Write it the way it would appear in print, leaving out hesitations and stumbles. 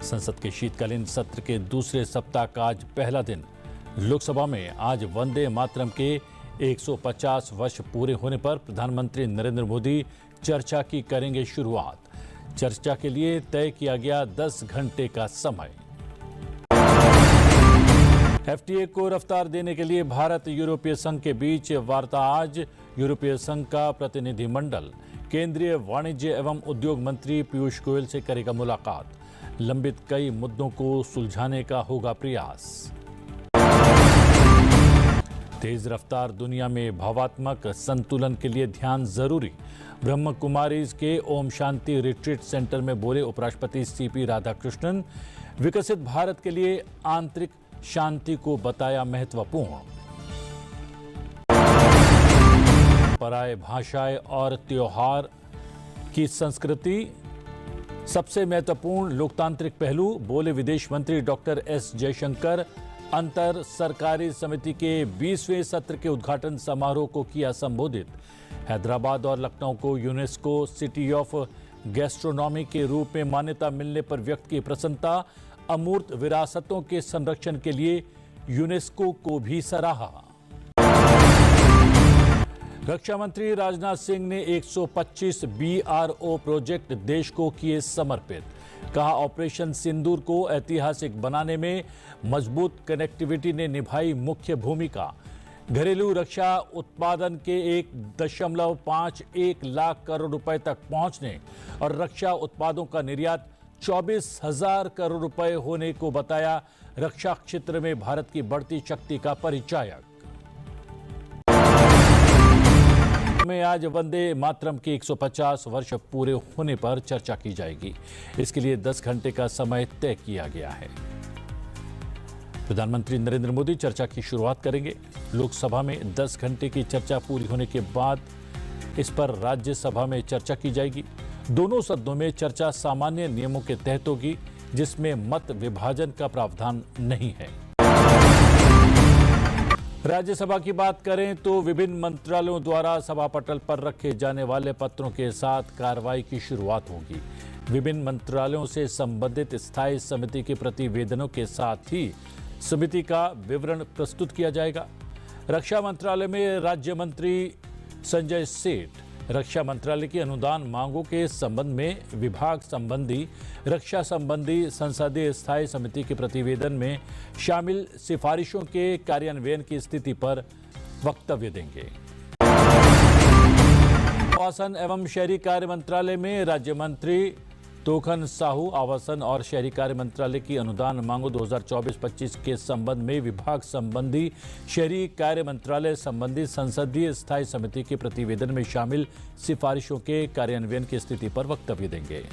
संसद के शीतकालीन सत्र के दूसरे सप्ताह का आज पहला दिन। लोकसभा में आज वंदे मातरम के 150 वर्ष पूरे होने पर प्रधानमंत्री नरेंद्र मोदी चर्चा की करेंगे शुरुआत। चर्चा के लिए तय किया गया 10 घंटे का समय। एफटीए को रफ्तार देने के लिए भारत यूरोपीय संघ के बीच वार्ता आज। यूरोपीय संघ का प्रतिनिधिमंडल केंद्रीय वाणिज्य एवं उद्योग मंत्री पीयूष गोयल से करेगा मुलाकात। लंबित कई मुद्दों को सुलझाने का होगा प्रयास। तेज रफ्तार दुनिया में भावात्मक संतुलन के लिए ध्यान जरूरी। ब्रह्म कुमारीज के ओम शांति रिट्रीट सेंटर में बोले उपराष्ट्रपति सीपी राधाकृष्णन। विकसित भारत के लिए आंतरिक शांति को बताया महत्वपूर्ण। पराय भाषाएं और त्योहार की संस्कृति सबसे महत्वपूर्ण लोकतांत्रिक पहलू, बोले विदेश मंत्री डॉक्टर एस जयशंकर। अंतर सरकारी समिति के 20वें सत्र के उद्घाटन समारोह को किया संबोधित। हैदराबाद और लखनऊ को यूनेस्को सिटी ऑफ गैस्ट्रोनॉमी के रूप में मान्यता मिलने पर व्यक्त की प्रसन्नता। अमूर्त विरासतों के संरक्षण के लिए यूनेस्को को भी सराहा। रक्षा मंत्री राजनाथ सिंह ने 125 BRO प्रोजेक्ट देश को किए समर्पित। कहा, ऑपरेशन सिंदूर को ऐतिहासिक बनाने में मजबूत कनेक्टिविटी ने निभाई मुख्य भूमिका। घरेलू रक्षा उत्पादन के 1.51 लाख करोड़ रुपए तक पहुंचने और रक्षा उत्पादों का निर्यात 24,000 करोड़ रुपए होने को बताया रक्षा क्षेत्र में भारत की बढ़ती शक्ति का परिचायक। में आज वंदे मातरम के 150 वर्ष पूरे होने पर चर्चा की जाएगी। इसके लिए 10 घंटे का समय तय किया गया है। प्रधानमंत्री नरेंद्र मोदी चर्चा की शुरुआत करेंगे। लोकसभा में 10 घंटे की चर्चा पूरी होने के बाद इस पर राज्यसभा में चर्चा की जाएगी। दोनों सदनों में चर्चा सामान्य नियमों के तहत होगी, जिसमें मत विभाजन का प्रावधान नहीं है। राज्यसभा की बात करें तो विभिन्न मंत्रालयों द्वारा सभा पटल पर रखे जाने वाले पत्रों के साथ कार्रवाई की शुरुआत होगी। विभिन्न मंत्रालयों से संबंधित स्थायी समिति के प्रतिवेदनों के साथ ही समिति का विवरण प्रस्तुत किया जाएगा। रक्षा मंत्रालय में राज्य मंत्री संजय सेठ रक्षा मंत्रालय की अनुदान मांगों के संबंध में विभाग संबंधी रक्षा संबंधी संसदीय स्थायी समिति के प्रतिवेदन में शामिल सिफारिशों के कार्यान्वयन की स्थिति पर वक्तव्य देंगे। आवासन एवं शहरी कार्य मंत्रालय में राज्य मंत्री तोखन साहू आवासन और शहरी कार्य मंत्रालय की अनुदान मांगों 2024-25 के संबंध में विभाग संबंधी शहरी कार्य मंत्रालय संबंधी संसदीय स्थायी समिति के प्रतिवेदन में शामिल सिफारिशों के कार्यान्वयन की स्थिति पर वक्तव्य देंगे।